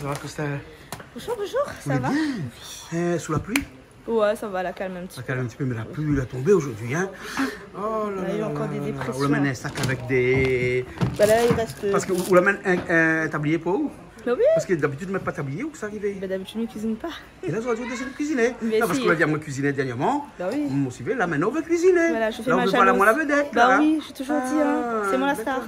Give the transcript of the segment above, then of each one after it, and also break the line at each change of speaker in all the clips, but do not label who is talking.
ça va, Christelle?
Bonjour, bonjour, ça va?
Bien. Sous la pluie?
Ouais, ça va, la calme un petit peu.
Ça calme un petit peu, mais la pluie, elle a tombé aujourd'hui, hein? Oh là là.
Il y a eu encore des dépressions.
On l'amène un sac avec des...
Bah là, il reste...
Parce qu'on l'amène un tablier pour où?
Bah oui.
Parce que d'habitude, on ne met pas de tablier, où que ça arrivait?
Bah d'habitude, ne cuisine pas.
Et là, aujourd'hui, on décide de cuisiner.
Mais
Non, parce
si.
qu'on a dit à moi de cuisiner dernièrement.
Bah oui.
Mon civil, là, maintenant, on veut cuisiner.
Voilà, je fais
là,
ma
on veut pas la
jalouse.
moi la vedette.
Bah
là,
oui, j'ai toujours dit, hein. C'est moi la star.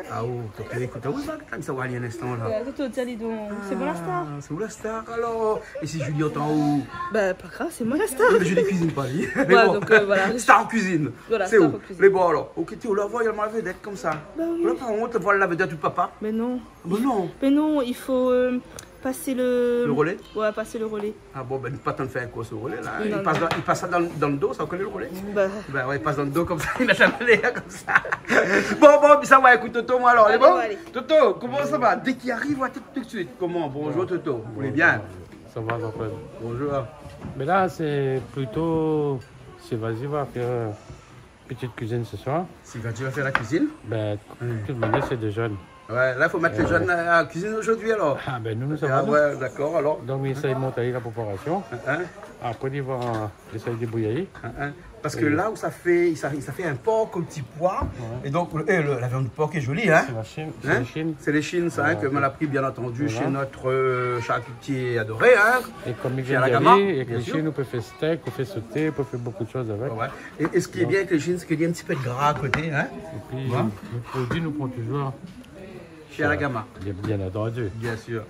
Ah oh, écoute, où ça va aller un instant, là?
Bah, Toto, tiens, dis donc, c'est moi la star.
C'est où la star, alors? Et si Julie entend où?
Bah, pas grave, c'est moi la star.
Mais Julie cuisine pas, lui.
Ouais, donc voilà.
Star en cuisine.
Voilà,
c'est
star
où?
en cuisine.
Mais bon, alors, ok, tu la vois, il y a la vedette comme ça.
Bah oui.
Là, par contre, voilà la vedette du papa.
Mais non.
Mais non.
Mais non, il faut passer le...
Le relais?
Ouais, passer le relais.
Ah bon, ben, pas tant de faire quoi, ce relais, là.
Non,
Il passe ça dans le dos, ça, vous connaissez le relais?
Bah...
Ben ouais, il passe dans le dos comme ça, il met la mêlée comme ça. Bon, ça va, écoute Toto, moi alors,
Allez,
est bon?
bon, allez.
Toto, comment ça va? Dès qu'il arrive, on va tout de suite. Comment? Bonjour Toto, vous voulez bien?
Ça va, Raphaël.
Bonjour.
Mais là, c'est plutôt... C'est vas-y, va faire petite cuisine ce soir.
Si quand tu vas faire la cuisine?
Ben, de toute manière, c'est des jeunes.
Ouais, là, il faut mettre les jeunes à la cuisine aujourd'hui alors.
Ah ben, nous, ça
Ah
va.
ouais, d'accord, alors.
Donc, on essaye de monter la préparation.
Hein?
Après, il va essayer de débrouiller.
Hein? Parce que là où ça fait un porc au petit pois.
Ouais.
Et donc, la viande de porc est jolie, hein?
C'est la Chine.
Hein?
C'est les Chines.
C'est les chines, ça, hein,
Ouais.
que on a pris bien entendu
Voilà.
chez notre charcutier adoré, hein?
Et comme il
Chez
vient
la
d'y
Gama,
aller, et que
bien
les
sûr.
Chines, on peut faire steak, on peut sauter, on peut faire beaucoup de choses avec.
Ouais. Et ce qui est bien avec les chines, c'est qu'il y a un petit peu de gras à côté, hein?
Et puis,
Ouais.
le produit nous prend toujours.
Chez la Gama.
Bien entendu.
Bien sûr.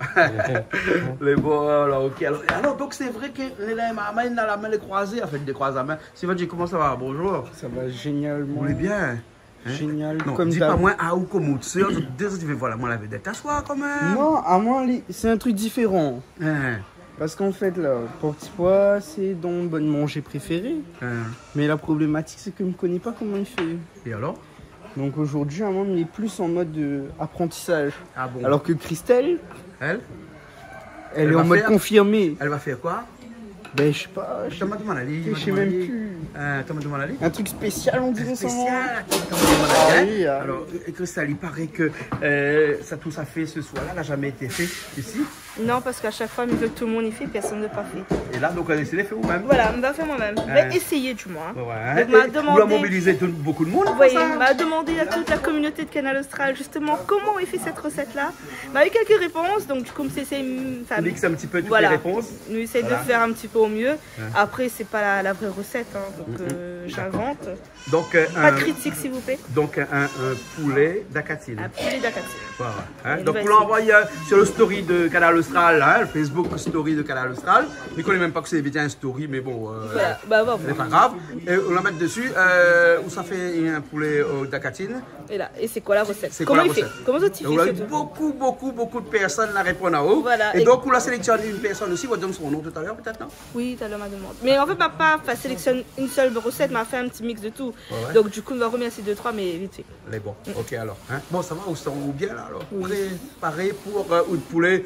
Les bon, alors, ok. Alors, donc, c'est vrai que les maman, il a la main les croisées, en fait, des croises à main. Sylvain, comment ça va? Bonjour.
Ça va génialement.
Vous voulez bien? Hein?
Génial.
Non,
comme
dis
d'hab.
pas moins à ou comme autre. C'est deux tu veux voir la moi la vedette. T'assois quand même.
Non, à moi, c'est un truc différent.
Hein,
Parce qu'en fait, là, pour petit pois, c'est dans bonne manger préféré.
hein.
Mais la problématique, c'est que je ne connais pas comment il fait.
Et alors?
Donc aujourd'hui, à moi, il est plus en mode apprentissage.
Ah bon?
Alors que Christelle,
Elle
elle est
va
en mode
faire-
confirmé.
Elle va faire quoi?
Ben, je sais pas.
Je te demande aller.
Je sais même plus.
Tu me demandes aller?
Un truc spécial, on dirait ça.
Spécial.
Ah oui, ah
Alors, Christelle, il paraît que tout ça fait ce soir-là n'a jamais été fait ici.
Non, parce qu'à chaque fois, il veut que tout le monde y fait, personne ne pas fait.
Et là, donc, on a décidé de faire vous-même.
Voilà, on va faire moi-même. Je vais essayer du moins.
Ouais.
Donc, m'a
Et
demandé-
vous a mobilisé beaucoup de monde.
Vous
pour
voyez,
ça.
il m'a demandé à toute la communauté de Canal Austral justement comment il fait cette recette-là. Il m'a eu quelques réponses, donc du coup, on s'essaie.
On mixe un petit peu toutes
Voilà.
les réponses.
Nous essaye
Voilà.
de faire un petit peu au mieux. Après, c'est pas la vraie recette, hein, donc j'invente.
Donc,
Pas de critique, s'il vous plaît.
donc un poulet d'acatine.
Un poulet d'acatine.
Voilà, hein.
Et
Donc
une
vous l'envoyez sur le story de Canal Austral, hein, le Facebook story de Canal Austral. Il ne connaît même pas que c'est bien un story, mais bon,
Voilà, bah bon.
c'est pas grave. Et on la met dessus, où ça fait un poulet d'acatine.
Et là, et c'est quoi la recette?
C'est
Comment
quoi
il
la
fait?
recette?
Comment ça tu
Et on a
fais
eu
surtout?
beaucoup de personnes la répondent à haut.
Voilà,
Et
et-
donc on a sélectionné une personne aussi, on va donner son nom tout à l'heure peut-être, non?
Oui, t'as l'homme à demande. Mais en fait, ma part sélectionne une seule recette, m'a fait un petit mix de tout.
Ouais.
Donc du coup, on va remercier 2-3, mais vite fait.
Allez, bon, ok alors. Hein? Bon, ça va, on se ou bien là alors?
Oui.
Préparé pour ou de poulet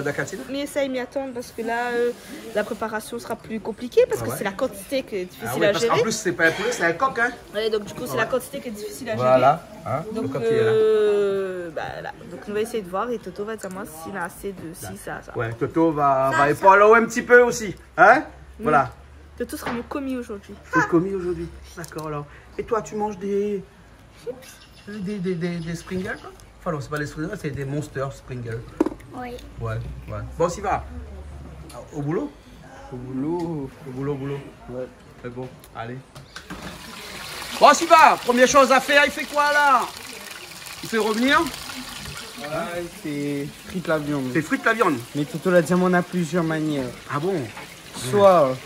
d'acatine?
Mais essaye m'y attendre parce que là, la préparation sera plus compliquée parce que
ouais.
c'est la quantité qui est difficile
Ah ouais,
à
parce qu'en
gérer.
plus c'est pas un poulet, c'est un coq, hein?
Ouais, donc du coup, c'est
Ouais.
la quantité qui est difficile à gérer.
Voilà, hein? Le
Donc,
coq qui est là.
là. Donc on va essayer de voir et Toto va dire moi s'il a assez de ci, ça.
Ouais, Toto va épauler un petit peu aussi, hein? Voilà.
Toto sera mon commis aujourd'hui.
C'est commis aujourd'hui. D'accord alors. Et toi, tu manges des Sprinkles, quoi? Enfin non, c'est pas des Sprinkles, c'est des Monster Sprinkles.
Oui.
Ouais. Bon, s'y va. Au boulot?
Au boulot.
Au boulot.
Ouais.
C'est bon, allez. Bon, s'y va. Première chose à faire, il fait quoi là? Il fait revenir?
Ouais, c'est frite la viande.
Il fait frites la viande.
Mais Toto la diamant a plusieurs manières.
Ah bon?
Soit,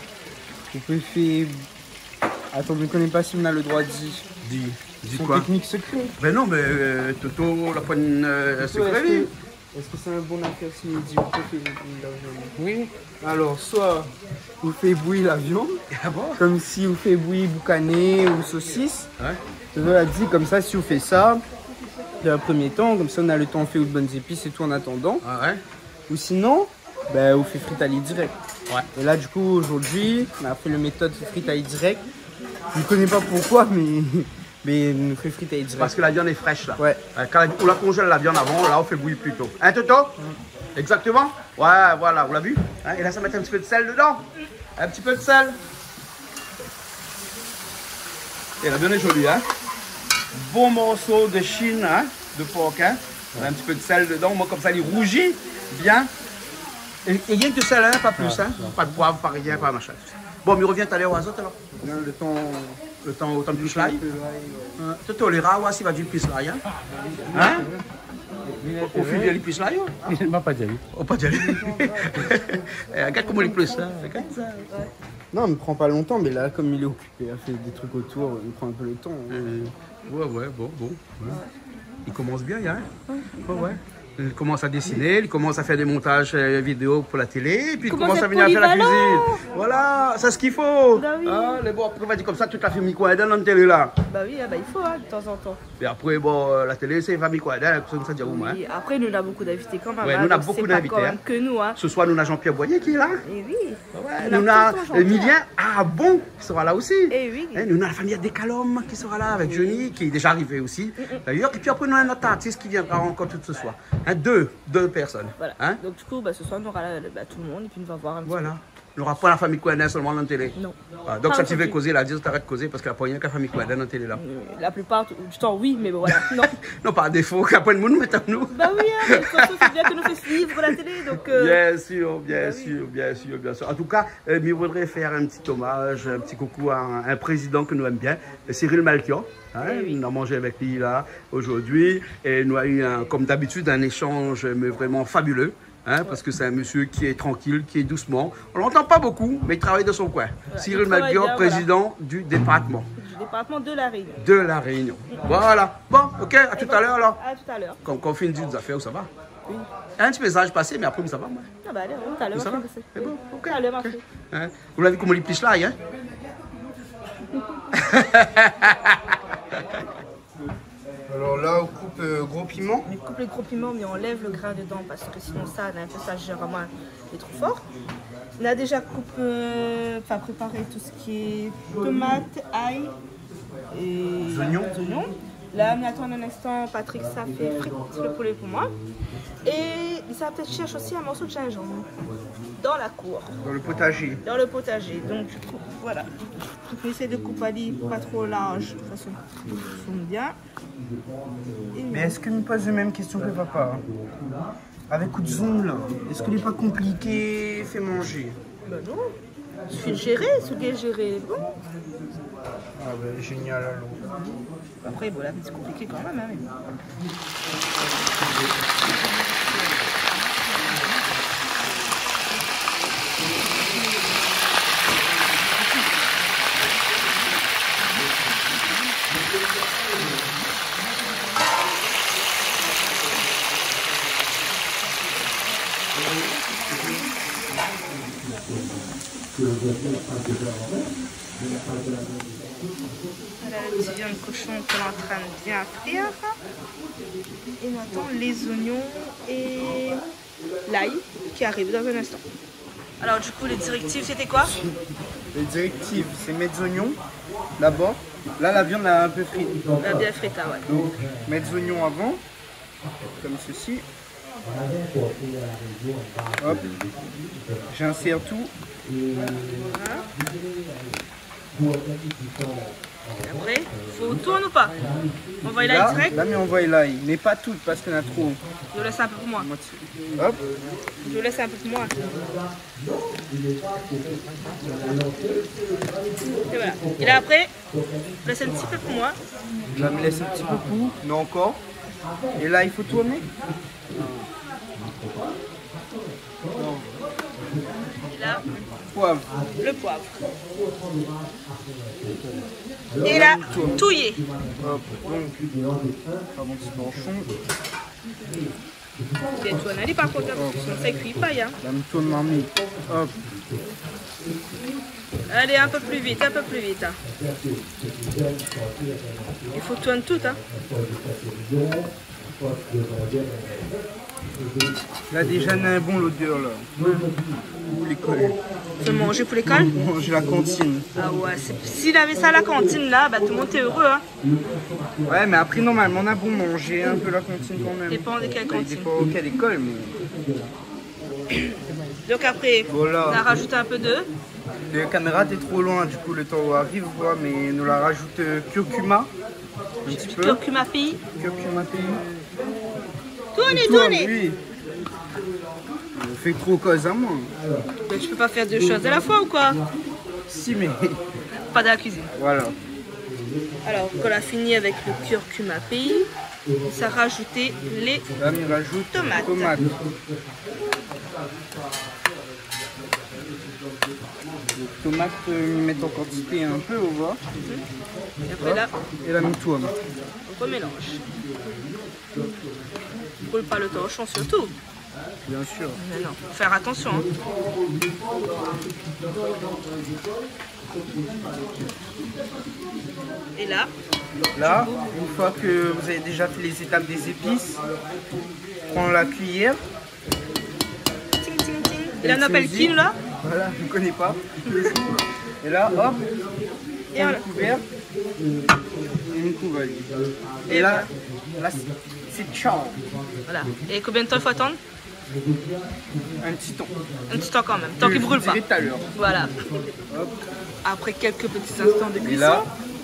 vous pouvez faire... Attends, je ne connais pas si on a le droit de dire.
Dis
Son
quoi?
technique secrète.
Ben non, mais Toto, la poigne
Toto,
secret, oui.
est-ce que c'est un bon affaire si on dit vous pouvez faire la viande?
Oui.
Alors, soit vous faites bouillir la viande,
Ah bon?
comme si vous faites bouillir boucané ou saucisse.
Ouais.
Toto a dit comme ça, si vous faites ça, dans un premier temps, comme ça on a le temps de faire de bonnes épices et tout en attendant.
Ah ouais?
Ou sinon, ben, vous faites frite à l'huile direct.
Ouais.
Et là, du coup, aujourd'hui, on a fait le méthode frite à l'huile direct. Je ne connais pas pourquoi, mais Mais nous fait friter direct.
Parce que la viande est fraîche là.
Ouais.
Quand on la congèle la viande avant, là on fait bouillir plus tôt. Hein Toto? Exactement? Ouais, voilà, vous l'avez vu? Hein, et là ça met un petit peu de sel dedans. Un petit peu de sel. Et la viande est jolie, hein? Bon morceau de chine, hein? De porc, hein? Un petit peu de sel dedans, moi comme ça il rougit bien. Et rien que de sel, hein? Pas plus, hein? Pas de poivre, pas rien, pas machin. Bon, mais revient tout à l'heure aux autres alors.
Le temps...
Au temps du pislaï. Toto, les rats, si va du pislaï, hein? Hein? Au fil du pislaï,
Il ne m'a pas dit.
oh, pas d'y aller. Regarde comment il pleut ça. Regarde ça.
Non, il me prend pas longtemps, mais là, comme il est occupé à faire des trucs autour, il me prend un peu le temps.
Ouais, bon. Ouais. Il commence bien, hein? Ouais. Il commence à dessiner, il commence à faire des montages vidéo pour la télé, et puis il commence à venir faire la cuisine. Voilà, c'est ce qu'il faut.
Bah oui.
Ah, les bon, après, on va dire comme ça, toute la famille Kouaden dans la télé là.
Bah oui, il faut de temps en temps.
Et après, bon, la télé, c'est famille Kouaden, comme ça, dire où, hein?
Et après, nous, on a beaucoup d'invités quand même.
Ouais,
hein,
nous, on a
donc
beaucoup
c'est pas
d'invités,
quand même
hein.
que nous, hein.
Ce soir, nous, on a Jean-Pierre Boyer qui est là.
Et oui.
Ouais,
On
nous, on
a
a
tout le temps Jean-Pierre.
Emilien Bon qui sera là aussi.
Et oui.
Hein, nous, on a la famille des Calom qui sera là avec Johnny, qui est déjà arrivé aussi. D'ailleurs, et puis après, nous, on a notre artiste qui viendra encore tout ce soir. Hein, deux personnes.
Voilà.
Hein?
Donc, du coup, ce soir, on aura tout le monde et puis on va voir un petit
Voilà. On n'aura pas la famille Kouaden seulement dans la télé.
peu. Non.
Ah, donc,
Pas
ça tu veux
aujourd'hui.
causer, là, dis t'arrêtes de causer parce qu'il n'y a pas rien que la famille Kouaden dans la télé là.
La plupart du temps, oui, mais bon, voilà. Non.
Non, pas à défaut, qu'après le monde met à nous.
Bah oui, hein, mais de toute façon, c'est bien que nous fait suivre la télé, donc...
Bien sûr, bien sûr. En tout cas, je voudrais faire un petit hommage, un petit coucou à un président que nous aimons bien, Cyril Malkior. Hein,
oui.
On a mangé avec lui là aujourd'hui et nous avons eu, comme d'habitude, un échange mais vraiment fabuleux. Hein, parce que c'est un monsieur qui est tranquille, qui est doucement. On l'entend pas beaucoup, mais il travaille de son coin.
Voilà,
Cyril
il travaille
Malkior,
bien,
président du département.
Du département de la Réunion.
De la Réunion. Voilà. Bon, ok, à tout à l'heure alors.
À tout à l'heure.
Quand on finit des affaires, ça va?
Oui.
Un petit message passé, mais après, ça va, moi.
Ah bah allez, tout à l'heure,
Ça va?
on va
C'est bon, ok.
Tout à l'heure,
Ok. Hein? Vous l'avez comme on les piche là, hein?
Alors là, on coupe gros piment.
On coupe le gros piment, mais on enlève le grain dedans parce que sinon ça, on a un peu ça généralement est trop fort. On a déjà préparé tout ce qui est tomates, ail et oignons. Là, on attend un instant, Patrick, ça fait frite le poulet pour moi. Et ça peut-être cherche aussi un morceau de gingembre dans la cour,
Dans le potager.
dans le potager. Donc voilà. On essaie de couper pas trop large, de toute façon, ça sonne bien. Et
Mais est-ce que me pose la même question que papa? Avec coup de zoom là, est-ce qu'il n'est pas compliqué fait manger?
ben non, il suffit de gérer, ce qu'est gérer. Bon.
Ah ben génial alors.
Après, bon, là, c'est compliqué quand même. Hein, mais... Voilà le petit viande de cochon qu'on est en train de bien frire. Et on attend les oignons et l'ail qui arrive dans un instant. Alors du coup, les directives, c'était quoi?
Les directives, c'est mettre des oignons d'abord. Là, la viande a un peu frite.
Bien frita, ouais.
Donc, mettre des oignons avant, comme ceci. Hop, j'insère tout.
Et après, faut tourner ou pas? On va y aller
Là,
direct.
là, mais on voit l'ail, mais pas tout parce qu'on a trop.
Je laisse un peu pour moi.
Moitié. Hop,
Je laisse un peu pour moi. Et voilà. Et là après, je laisse un petit peu pour moi.
là, me laisse un petit peu pour, non encore. Et là, il faut tourner.
Et là,
Poivre.
le poivre. Et là, touiller.
Hop, donc, pardon, petit torchon.
Et tu en as dit par contre, hein, parce que sinon ça cuit pas. Hein.
Là, me tourne mamie. Hop,
Allez, un peu plus vite, un peu plus vite. Hein. Il faut tourner tout. Hein.
Là déjà on a un bon l'odeur là. Pour l'école.
Se manger pour l'école?
Manger la cantine.
Ah ouais, s'il avait ça à la cantine là, bah tout le monde est heureux. Hein.
Ouais, mais après normalement on a bon manger un peu la cantine quand même.
Dépend de quelle
Ça
cantine.
dépend auquel école, mais.
Donc après,
Voilà.
on a rajouté un peu d'œufs.
La caméra est trop loin, du coup le temps arrive, quoi, mais nous la rajoute curcuma. Un petit peu.
Curcuma pays.
Curcuma pays.
Tournez.
Oui. On fait trop cause à moi.
Mais tu peux pas faire deux choses à la fois ou quoi?
Si, mais.
Pas de la cuisine.
Voilà.
Alors, quand on a fini avec le curcuma pays, on s'est rajouté les
Là, on rajoute
Tomates.
Les tomates, mettre en quantité un peu, on voit.
Et après là,
Et la mitoine.
on remélange. On brûle pas le torchon surtout.
Bien sûr.
Mais non, faut faire attention. Hein. Et là,
Là, une fois que vous avez déjà fait les étapes des épices, prends la cuillère.
ting ting ting. Et là on appelle qui là?
Voilà, je ne connais pas. Et là, hop,
Et
un
voilà.
couvert et une couveuse. Et là, c'est ciao.
Voilà. Et combien de temps il faut attendre?
Un petit ton.
Un petit temps quand même, tant qu'il brûle pas.
Je vous dirai tout à l'heure.
Voilà.
Hop.
Après quelques petits instants de
Et
cuisson,
là,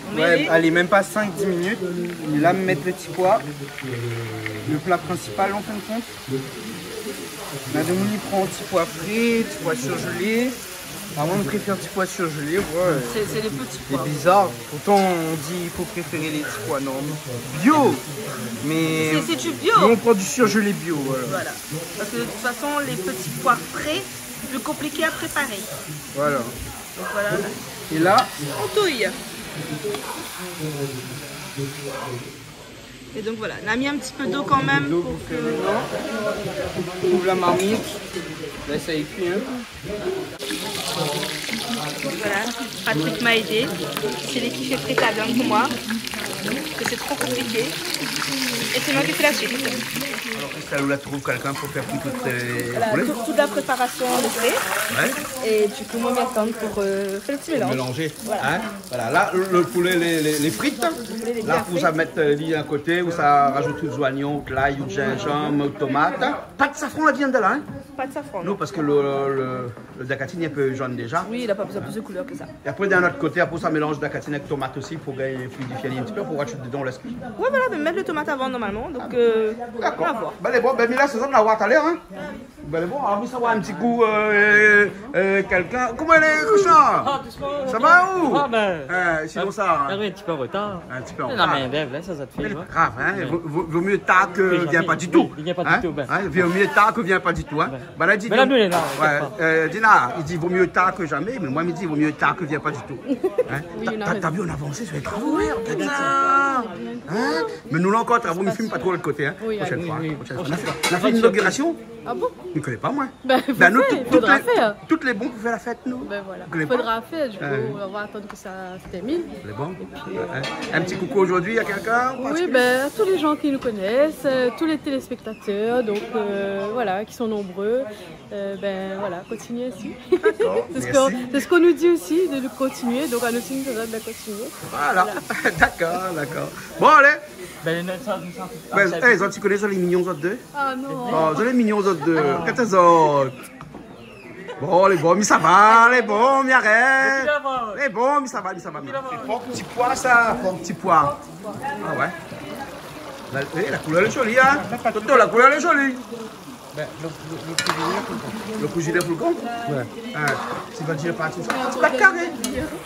on met
ouais,
les...
allez, même pas 5-10 minutes. Et là, mettre le petit pois. Le plat principal en fin de compte. Madame Mouni prend un petit pois frais, petit pois surgelé. Avant de préférer petit pois surgelé, ouais.
C'est les petits
C'est
pois.
bizarre. Pourtant, on dit qu'il faut préférer les petits pois normaux. Bio. Mais
C'est du bio.
nous, on prend du surgelé bio. Voilà.
Voilà. Parce que de toute façon, les petits pois frais, c'est plus compliqué à préparer.
Voilà.
Donc voilà,
Et là,
on touille. Et donc voilà, on a mis un petit peu d'eau quand même
l'eau
pour
vous fait
que...
maintenant. On ouvre la marmite. Là, ça y cuit un peu.
Voilà, Patrick m'a aidé. C'est lui qui fait prêter la viande pour moi. Parce que c'est trop compliqué. Et c'est moi qui fais la suite.
Alors, ça, là, tu trouves quelqu'un pour faire toutes les
Voilà,
poulets.
toute la préparation on le fait.
Ouais.
Et du coup, moi, m'attendre pour faire le petit mélange.
Mélanger.
Voilà.
Hein? Voilà. Là, le poulet, les frites.
poulet, les
Là,
bien
pour ça
frites.
mettre l'île à côté, où ça rajoute tout oignons, de l'ail, du gingembre, de tomates. Pas de safran, la viande là, hein?
Pas de safran.
Non, parce que le dacatine est un peu jaune déjà.
Oui, il n'a pas besoin de plus de couleur que ça.
Et après, d'un autre côté, après ça mélange dacatine avec tomate aussi pour fluidifier un petit peu, pour rajouter dedans l'esprit.
Ouais, voilà, mais mettre le tomate avant normalement. Donc, on va
D'accord.
voir.
Ben, bon, ben, Mila, c'est ça, on va voir tout à l'heure, hein? Ben, bon, on va savoir un petit coup, quelqu'un. Comment elle est, cochon? Ça va où?
Ah ben,
sinon ça. Hein?
un petit peu en retard.
Un petit peu en
Non,
retard.
mais bref, là, ça te fait,
Mais
tu vois.
grave, hein? Vaut mieux tard que vient pas du tout.
Il vient pas du
Hein?
tout, ben.
Hein? Vaut mieux tard que vient pas du tout, hein? Ben, là, dit,
Mais là, nous, il est là,
ouais, Dina, il dit vaut mieux tard que jamais, mais moi, il me dit vaut mieux tard que vient pas du tout. Hein? T'as vu, on a avancé sur les travaux, ouais, regarde ça. Hein? Mais nous, là encore, travaux, ne fume pas trop de l'autre côté, hein? Prochaine fois. Prochaine fois. On a fait une inauguration.
Ah bon?
Je ne connais pas, moi.
Ben,
nous,
il faudra faire.
toutes les bons pour faire la fête, nous.
Ben voilà,
Vous connaissez
il faudra faire, du coup,
Ouais.
on va attendre que ça se termine.
Les bons. Hein? Un petit coucou aujourd'hui à quelqu'un?
Oui, ben, à tous les gens qui nous connaissent, tous les téléspectateurs, donc voilà, qui sont nombreux, ben voilà, continuez ainsi.
D'accord, merci.
C'est ce qu'on nous dit aussi, de continuer, donc à nous aussi, nous de continuer.
Voilà. D'accord, d'accord. Bon, allez.
Ben, ça,
Ben, hey, tu connais ça, les mignons autres deux?
Ah non!
Oh, vous les mignons autres deux. Qu'est-ce que c'est autres? Bon, les bons, mais ça va, les bons, mais arrête. Les bons, mais ça va, C'est fort petit pois, ça. Fort petit pois. Ah ouais. La couleur est jolie, hein? Toto, la couleur est jolie.
Ben,
Le cousinet pour le compte?
ouais.
Tu vas dire pas tout ça. C'est pas carré.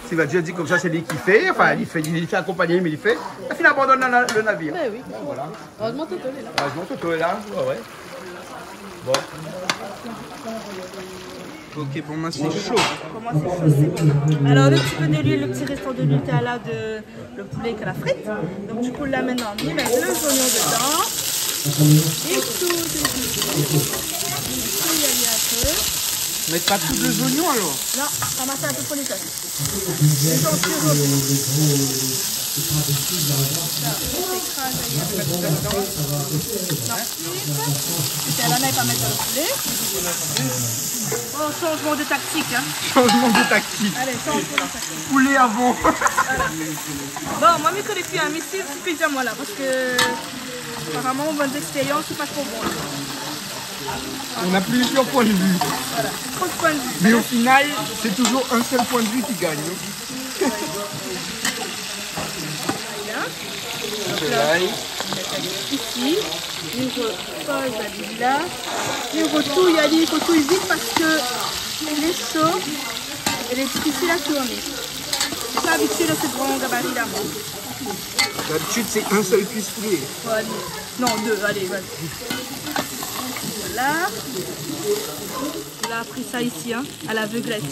Tu vas dire comme ça, c'est lui qui fait. Enfin, il fait accompagner, mais il fait. Et puis il abandonne le navire.
Ben oui,
Voilà.
heureusement Toto est là.
Heureusement, Toto est là. Ouais, ouais. Bon.
Ok, pour moi c'est chaud.
Pour moi, c'est chaud, c'est bon. Alors, le petit peu de l'huile, le petit restant de Nutella de le poulet que la frite. Donc, du coup, là, maintenant, on met les oignons dedans. Et tout, il y a un peu.
Mais pas tous les oignons alors.
Non, ramasser un peu pour les autres. Les gens sur C'est là, pas mettre le poulet. Oh, changement de tactique. Hein.
Changement de tactique.
Allez, changement de tactique.
Poulet avant.
Voilà. Bon, moi, je connais plus un missile suffisamment là, parce que apparemment, bonne expérience, c'est pas trop bon. Là.
On a plusieurs points de vue.
Voilà, trop de points de vue.
Mais au final, c'est toujours un seul point de vue qui gagne.
Bien. Donc là, ici, numéro 3, il là. Numéro 2, il faut tout vite parce que il est chaud et il est difficile à tourner. Je suis pas habituée à ce grand gabarit là.
D'habitude, c'est un seul cuisse poulet.
Voilà. Non, 2, allez, vas-y. Voilà. Il a appris ça ici, hein, à l'aveuglette.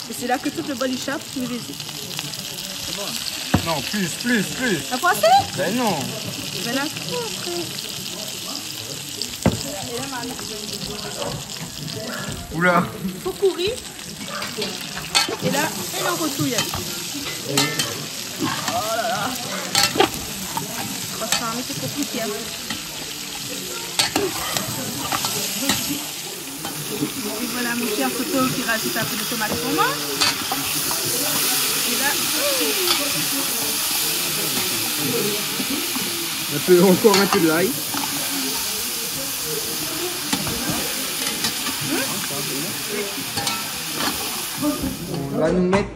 Et c'est là que tout le bol échappe, tu me visite. C'est bon.
Non, plus.
La poissée?
Ben non.
Ben là, après.
Oula.
Faut courir. Et là, elle en retouille. Oh là là. Franchement, mais c'est compliqué. Hein. Et voilà mon cher Toto qui rajoute un peu de tomate pour moi. Et là,
Encore un peu de l'ail. On va nous mettre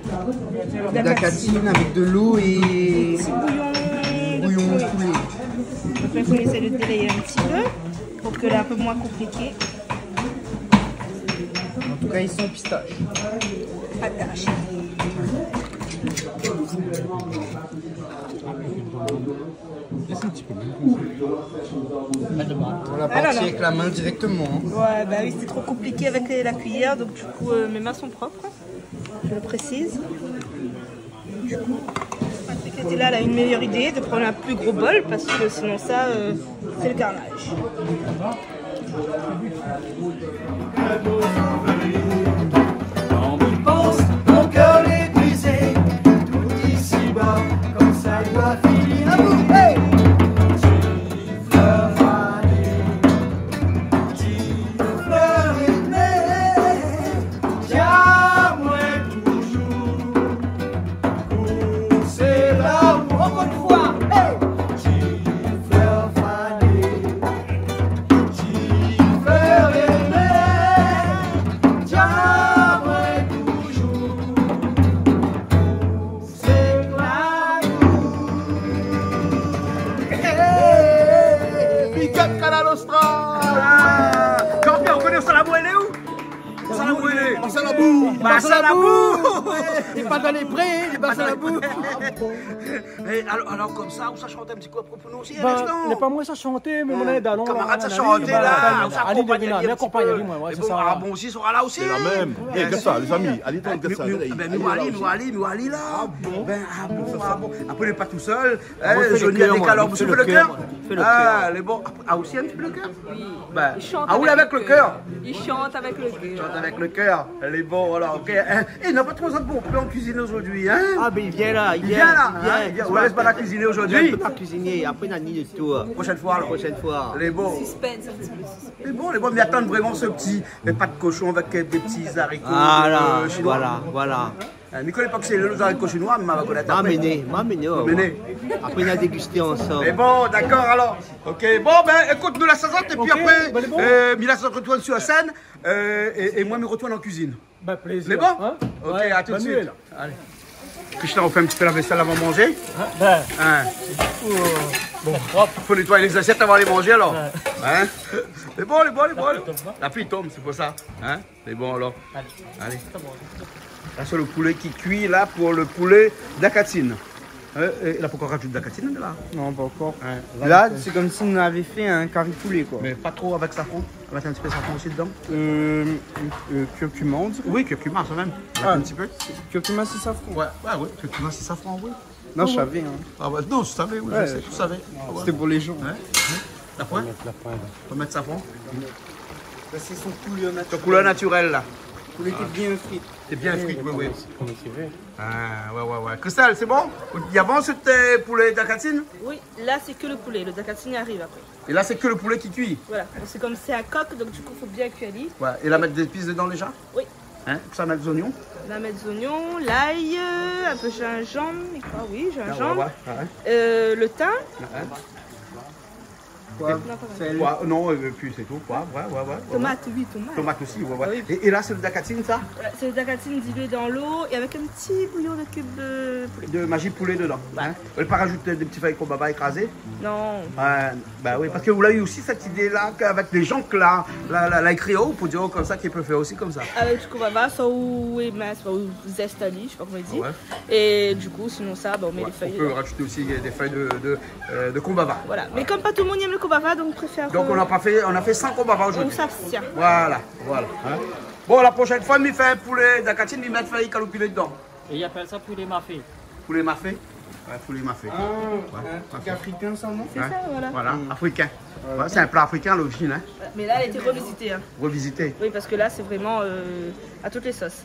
de la catine avec de l'eau et bouillon de poulet.
donc là, il faut essayer de délayer un petit peu pour que là, un peu moins compliqué.
En tout cas, ils sont pistaches.
Pâte d'arachide.
On l'a parti avec la main directement.
Ouais, bah oui, c'est trop compliqué avec la cuillère, donc du coup, mes mains sont propres. Je le précise. Du coup, Patrick là, elle a une meilleure idée de prendre un plus gros bol parce que sinon, ça, c'est le carnage.
Quand on pense, mon cœur est brisé. Tout ici-bas, comme ça doit finir. À vous, hey!
Il est pas dans les prés, il est pas dans la boue.
Alors comme ça, on ça chanter un petit coup à propos nous aussi à
Ben,
l'instant.
il n'est pas moi ça chanter, mais mon aide allons.
Camarade, ça chanter là, on s'accompagne un petit peu.
moi, ouais,
Et
c'est
bon,
ça.
Arabon aussi sera là aussi.
C'est la même. Eh, qu'est-ce que ça, les amis? Allez, t'en qu'est-ce que ça?
Mais Ali là. Ben, ah bon. Après, il n'est pas tout seul.
fait
Johnny
le
a
cœur,
des
moi.
calors,
Il
vous
fait
soufflez
le
le
cœur,
cœur?
moi. Il fait le
Ah,
cœur.
les bons. Ah, aussi un petit peu le cœur?
Oui.
Ben,
Il chante
ah oui, avec le cœur.
Il chante avec le cœur.
Chante avec le cœur. Les bons, alors, ok. Et il n'a pas trop de bon plan en cuisine aujourd'hui, hein?
Ah ben il vient là,
Il vient là, hein? Il vient. On laisse pas la cuisiner
Il
aujourd'hui.
peut pas cuisiner, après on a ni de tout.
Prochaine fois, alors.
Prochaine fois.
Les bons.
Suspense un petit peu.
Les bons, mais attendent vraiment ce petit, pas de cochon avec des petits haricots
Voilà,
chinois.
voilà.
Ne connais pas que c'est les haricots chinois, mais on va connaître après.
M'amener.
M'amener.
Après on a dégusté ensemble.
Mais bon, d'accord alors. Ok, bon, ben écoute-nous la saison et puis
Ok,
après,
ben, les bons.
Mila se retourne sur la scène et moi me retourne en cuisine.
Ben, plaisir.
Les bons?
Hein?
Ok,
Ouais,
à tout de
bonne
suite.
nuit, là.
Allez. Christian, on fait un petit peu la vaisselle avant de manger.
Ben,
Hein. Bon, faut nettoyer les assiettes avant de les manger alors. Hein? Les bons. La pluie tombe, c'est pour ça. Hein? Les bons alors. Allez. Là, c'est le poulet qui cuit là pour le poulet d'acatine. Il a pas encore rajouté de l'acatine là?
Non, pas encore.
Hein.
Là, c'est comme si on avait fait un curry poulet quoi.
Mais pas trop avec safran. On va mettre un petit peu de safran aussi dedans.
Curcuma, on dit.
Oui, curcuma, ça même.
Ah.
Un petit peu.
Curcuma, c'est safran.
Ouais, curcuma, c'est safran, oui.
Non, je savais. Hein.
Ah ouais, non, je savais, oui,
Ouais.
je sais, je savais. Ah ouais.
C'était pour les gens.
Ouais. La pointe?
La pointe.
On va mettre safran.
Là, c'est son couleur
Ton
naturelle.
couleur naturelle là.
Poulet qui est bien frit.
C'est bien frit, oui.
Comme tu veux.
Ah, ouais. Christelle, c'est bon? Il y a bon ce poulet Dakatine?
Oui, là c'est que le poulet, le Dakatine arrive après.
Et là, c'est que le poulet qui cuit?
Voilà, c'est comme c'est un coq, donc du coup, il faut bien cuire.
Ouais, et là, mettre des épices dedans déjà?
Oui.
Hein? Pour ça, mettre des oignons?
On va mettre des oignons, l'ail, un peu de gingembre, et quoi, oui, gingembre. Le thym.
Non, puis c'est tout.
Tomate, oui, tomate.
Tomate aussi,
Ah oui.
Et là, c'est le Dakatine, ça?
Voilà, c'est le Dakatine dilué dans l'eau et avec un petit bouillon de cubes de poulet.
De magie de poulet dedans.
Ouais.
Hein? Vous ne pas rajouter des petits feuilles de baba écrasés?
Non.
Bah oui, parce que vous avez eu aussi cette idée-là qu'avec les gens que la créole, pour dire comme ça, qu'ils peuvent faire aussi comme ça.
Avec du kobaba, soit ou zestali, je sais pas comment on dit.
Ouais.
Et du coup, sinon ça, on met les feuilles.
On peut rajouter aussi des feuilles de kombava.
Voilà, mais comme pas tout le monde aime le kobaba, donc on préfère.
Donc on a fait 100 kombava aujourd'hui.
On s'abstient.
Voilà. Hein? Bon, la prochaine fois, il fait un poulet Dakatine, il met feuille calopilé dedans.
Et il appelle ça poulet mafé.
Poulet mafé? Ouais, poulet mafé.
Un truc africain, ça, non?
C'est ça, voilà.
Voilà, africain. Ouais, c'est un plat africain à l'origine. Hein?
Mais là, elle a été revisitée. Hein.
Revisité.
Oui, parce que là, c'est vraiment à toutes les sauces.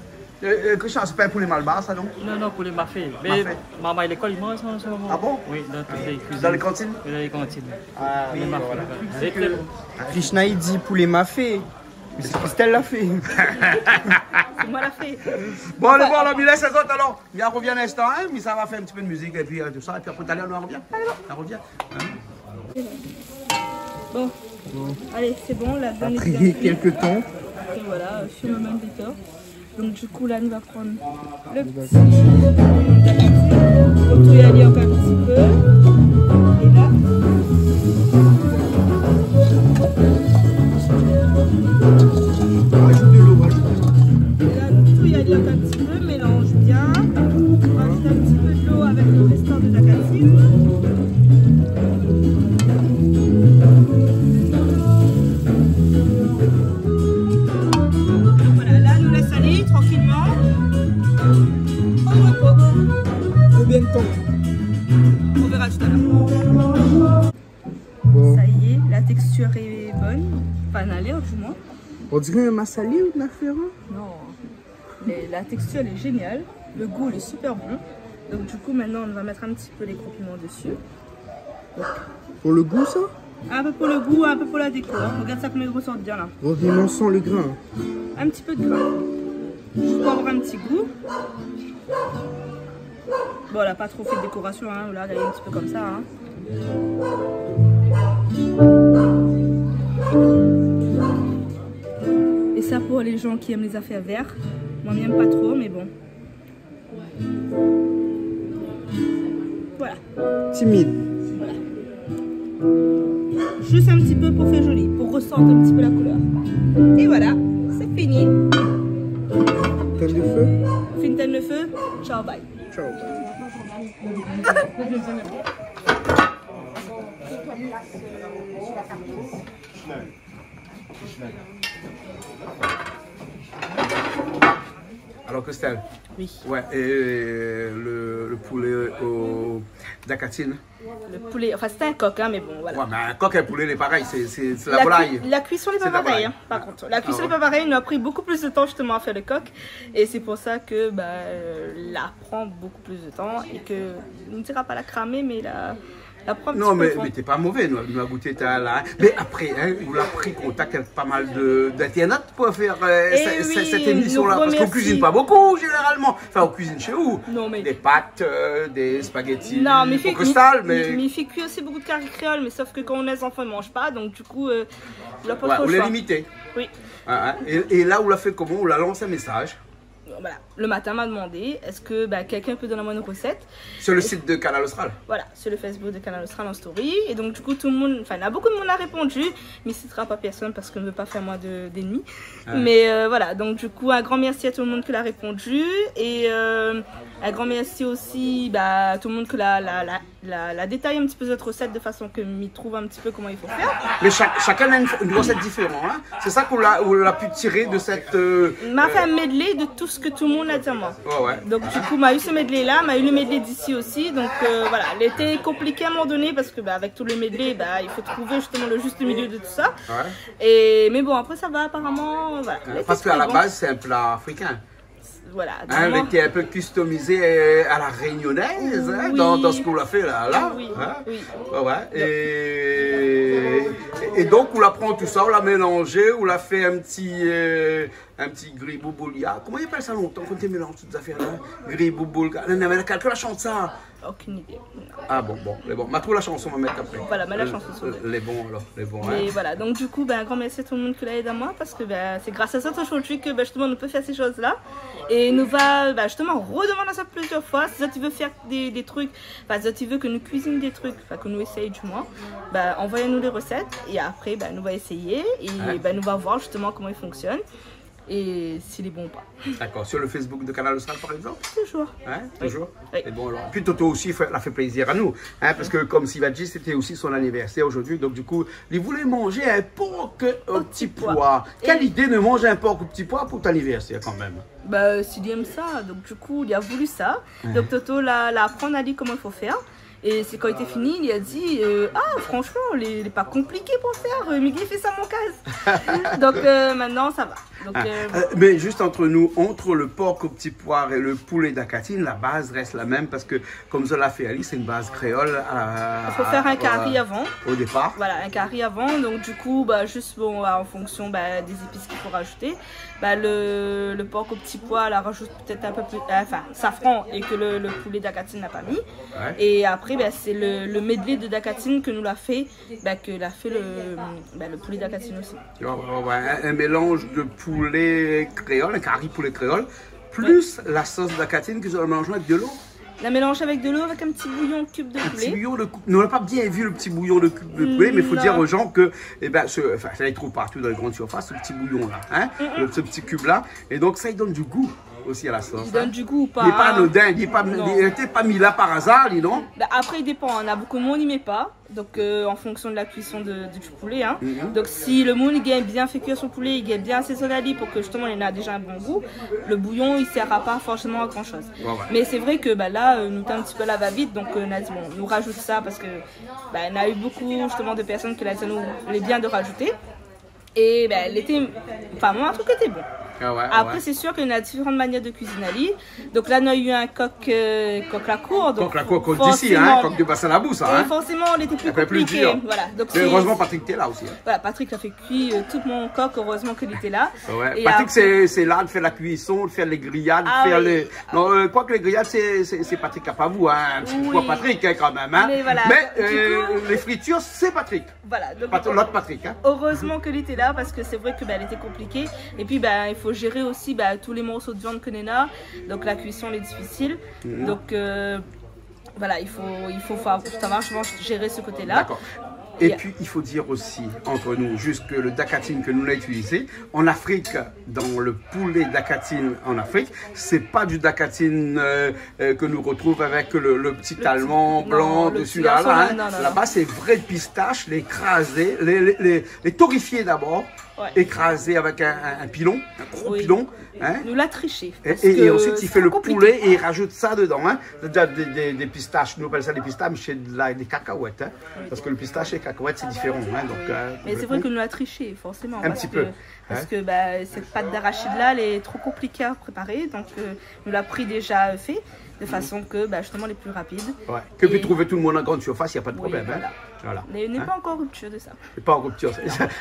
Christian, c'est pas un poulet malbar, ça, non?
Non, poulet mafé. Mais maman à l'école, il mange ça en ce moment.
Ah bon?
Oui, dans toutes les cuisines.
Dans les cantines?
Oui, dans les cantines.
Ah,
poulet mafé.
voilà.
C'est très bon.
Krishna, il dit poulet mafé. Mais c'est Christelle l'a fait.
C'est moi la fait.
Bon, allez voir, on laisse les autres alors. Il revient un instant, hein, mais ça va faire un petit peu de musique et puis tout ça. Et puis après, tout à l'heure, on revient. On revient. Hein?
Bon. Allez, c'est bon, la donne
Après quelques temps.
Et voilà, je suis maman d'éditeur. Donc du coup, là, on va prendre le petit donc tout y aller encore un petit peu. Et là.
Rajoute de l'eau,
Et là, tout y aller encore un petit peu, mélange bien. On rajoute un petit peu de l'eau avec le restant de Dakatine. Voilà, là, nous laisse aller tranquillement. Au repos.
Combien de temps?
On verra tout à l'heure. Ça y est, la texture est bonne. Enfin, elle a l'air du moins.
On dirait un massali ou de la ferrand?
Non, mais la texture elle est géniale. Le goût il est super bon. Donc du coup maintenant on va mettre un petit peu les gros piments dessus. Donc,
Pour le goût, ça?
un peu pour le goût, un peu pour la déco. Hein. Regarde ça comme il ressort bien là.
On sent le grain.
Un petit peu de grain. Juste pour avoir un petit goût. Bon, elle n'a pas trop fait de décoration, hein. Là, elle est un petit peu comme ça. Hein. Et ça pour les gens qui aiment les affaires vertes. Moi, je n'aime pas trop, mais bon. Voilà.
Timide.
Voilà. Juste un petit peu pour faire joli, pour ressortir un petit peu la couleur. Et voilà, c'est fini.
Tête de feu?
Fin de feu. Ciao, bye.
Ciao.
Alors, Christelle.
Oui.
Ouais, et le poulet au Dakatine.
Le poulet, enfin c'était un coq, hein, mais bon, voilà.
Ouais, mais un coq et un poulet, c'est pareil, c'est la volaille.
La cuisson n'est pas pareille, hein, par contre. La cuisson n'est pas pareille, il nous a pris beaucoup plus de temps justement à faire le coq. Et c'est pour ça que la prend beaucoup plus de temps et que, on ne dira pas la cramer, mais la prend un petit
Non,
peu
mais t'es pas mauvais, nous avons goûté là. Mais après, hein, vous l'avez pris contact avec pas mal d'internet pour faire cette émission-là. Parce qu'on cuisine pas beaucoup, généralement. Enfin, on cuisine chez vous.
Non, mais...
Des pâtes, des spaghettis,
non, mais
au cristal,
mais il fait cuire aussi beaucoup de curry créole, mais sauf que quand on a des enfants, ils ne mangent pas, donc du coup, il n'a pas trop
vous
le
les
choix.
limitez.
Oui.
Et là, on l'a fait comment? On l'a lancé un message.
Voilà. Le matin m'a demandé, est-ce que quelqu'un peut donner moi une recette?
Sur le site de Canal Austral.
Voilà, sur le Facebook de Canal Austral en story. Et donc du coup tout le monde, enfin il y a beaucoup de monde a répondu, mais il ne citera pas personne parce qu'on ne veut pas faire moi d'ennemis. Mais voilà, donc du coup un grand merci à tout le monde qui l'a répondu. Et un grand merci aussi à tout le monde qui la détaille un petit peu cette recette de façon que m'y trouve un petit peu comment il faut faire.
Mais chacun a une recette différente, hein? C'est ça qu'on a pu tirer de cette...
m'a fait un medley de tout ce que tout le monde a dit à moi.
Ouais.
Donc du coup m'a eu ce medley là, m'a eu le medley d'ici aussi. Donc voilà, elle était compliquée à un moment donné parce que avec tout le medley, il faut trouver justement le juste milieu de tout ça.
Ouais.
Mais bon après ça va apparemment. Voilà.
Parce qu'à la base c'est un plat africain.
voilà.
Hein,
moi-
qui est un peu customisé à la réunionnaise, hein,
Oui.
dans ce qu'on l'a fait là.
Oui,
Hein.
oui.
Ouais, ouais. Et donc, on la prend tout ça, on l'a mélangé, on l'a fait un petit griboubolia. Comment il appelle ça longtemps quand tu mélanges toutes ces affaires-là? Griboubolia. Non, mais quelqu'un la chante ça.
Aucune idée.
Ah bon, mais bon. Ma trouve la chanson, on va mettre après.
Voilà, mais la chanson sur le-
Les bons, alors. Les bons,
Et
hein.
voilà, donc du coup, ben, un grand merci à tout le monde qui l'aide à moi parce que ben, c'est grâce à ça aujourd'hui que ben, justement, on peut faire ces choses-là. Et nous va ben, justement redemander ça plusieurs fois. Si tu veux faire des trucs, ben, si tu veux que nous cuisinions des trucs, enfin, que nous essayions du moins, ben, envoyez-nous les recettes et après, ben, nous va essayer et ben, nous va voir justement comment ils fonctionnent et s'il est bon ou pas.
D'accord. Sur le Facebook de Canal Austral, par exemple?
Toujours.
Hein, toujours.
Oui.
Et bon, alors. Puis Toto aussi l'a fait plaisir à nous, hein, parce que comme Sivadji, c'était aussi son anniversaire aujourd'hui, donc du coup, il voulait manger un porc au petit pois. Quelle idée de manger un porc au petit pois pour ton anniversaire quand même.
Bah, s'il aime ça, donc du coup, il a voulu ça. Donc Toto l'a appris, on a dit comment il faut faire. Et c'est quand il était fini, il a dit ah, franchement, il n'est pas compliqué pour faire. Miguel fait ça à mon case. Donc maintenant, ça va. Donc,
Mais juste entre nous, entre le porc au petit pois et le poulet d'Acatine, la base reste la même parce que, comme ça l'a fait Ali, c'est une base créole.
il faut faire un curry avant.
Au départ.
Voilà, un curry avant. Donc du coup, bah, juste bon, en fonction bah, des épices qu'il faut rajouter. Bah, le porc au petit pois, la rajoute peut-être un peu plus, enfin, safran et que le poulet d'Acatine n'a pas mis.
Ouais.
Et après, bah, c'est le medley de d'Acatine que nous l'a fait, bah, que l'a fait le poulet d'Acatine aussi.
Un mélange de poulet créole, un curry poulet créole, plus la sauce d'Acatine que je vais mélanger avec de l'eau.
La mélange avec de l'eau, avec un petit bouillon cube de
Un
poulet.
petit bouillon de Nous, on n'a pas bien vu le petit bouillon de poulet, mais il faut
Non.
dire aux gens que, eh ben, ça les trouve partout dans les grandes surfaces, ce petit bouillon-là, hein, ce petit cube-là. Et donc, ça, il donne du goût aussi à la sauce.
Il donne du goût ou pas.
Il n'est pas anodin, il
Non.
n'était pas mis là par hasard, dis donc.
Bah, après, il dépend. On a beaucoup de monde, il met pas. Donc, en fonction de la cuisson du poulet. Hein. Donc, si le monde il a bien fait cuire son poulet, il a bien assaisonné pour que justement il ait déjà un bon goût, le bouillon il sert pas forcément à grand chose.
Ouais.
Mais c'est vrai que bah, là, nous t'as un petit peu la va-vite. Donc, on a dit, bon, nous rajoute ça parce que bah, on a eu beaucoup justement de personnes qui nous voulaient bien de rajouter. Et bah, elle était. Enfin, moi, un truc était bon. Après, c'est sûr qu'il y a différentes manières de cuisiner à l'île. Donc là, on a eu un coq la cour.
Coq la cour, coq d'ici, hein, coq de Bassalabou, ça. Hein.
Forcément, on était plus
Un peu plus
compliqué.
dur.
Voilà. Donc,
Et heureusement, Patrick était là aussi. Hein.
Voilà, Patrick a fait cuire tout mon coq, heureusement qu'il était là.
Ouais.
Et
Patrick,
après-
c'est là de faire la cuisson, de faire les grillades,
Ah
de faire
oui.
les. Non, quoi que les grillades, c'est Patrick qui a pas vous, hein. Un petit peu
Oui.
Patrick, hein, quand même. Hein.
Mais voilà, du coup-
les fritures, c'est Patrick.
Voilà. Donc,
L'autre Patrick. Hein.
heureusement qu'elle était là parce que c'est vrai que bah, elle était compliquée. Et puis bah, il faut gérer aussi bah, tous les morceaux de viande que l'on a. Donc la cuisson elle est difficile. Donc voilà, il faut savoir gérer ce côté-là.
D'accord. Et puis, il faut dire aussi, entre nous, juste que le dacatine que nous l'avons utilisé, en Afrique, dans le poulet dacatine en Afrique, c'est pas du dacatine que nous retrouvons avec le petit allemand blanc
le
dessus
petit
là.
garçon,
Hein.
non.
Là-bas, c'est vrai pistache, les écraser, les torréfier d'abord,
Ouais.
écraser avec un pilon, un gros
Oui.
pilon. Hein.
Nous l'a triché.
Et ensuite, il fait le
compliqué.
poulet et il rajoute ça dedans. Hein. Déjà des pistaches, nous appelons ça des pistaches, mais c'est des cacahuètes. Hein. Parce que le pistache et cacahuètes, c'est différent. Hein. Donc,
Mais c'est vrai que nous l'a triché, forcément.
Un petit peu.
Parce que bah, cette pâte d'arachide-là, elle est trop compliquée à préparer. Donc, nous l'a pris déjà fait, de façon que bah, justement, elle est plus rapide.
Ouais. Que peut
Et-
trouver tout le monde en grande surface, il n'y a pas de
Oui,
problème.
voilà.
Hein. Voilà.
Mais n'est
Hein.
pas encore rupture de ça.
C'est pas en rupture.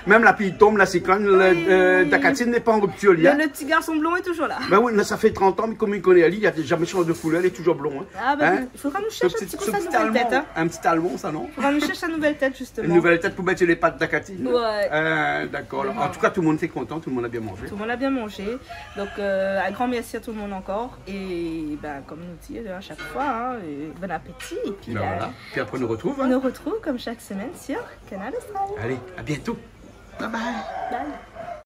Même la pille tombe, la cyclone,
Oui.
Dacatine n'est pas en rupture. Là.
Le petit garçon blond est toujours là.
Ben oui, là, ça fait 30 ans, mais comme il connaît Ali, il n'y a jamais changé de couleur, il est toujours blond. Hein.
Ah bah,
Hein.
il faudra nous chercher un petit peu sa nouvelle
allemand,
tête. Hein.
un petit allemand, ça non?
Il faudra nous chercher sa nouvelle tête, justement.
Une nouvelle tête pour mettre sur les pattes d'Acatine.
Ouais.
D'accord. En tout cas, tout le monde était content, tout le monde a bien mangé.
Tout le monde a bien mangé. Donc, un grand merci à tout le monde encore. Et ben, comme nous dit à chaque fois, hein, bon appétit. Et puis,
Ben voilà. Puis après, on nous retrouve.
on
Hein.
nous retrouve comme chaque semaine sur Canal Austral.
Allez, à bientôt. Bye bye.
Bye.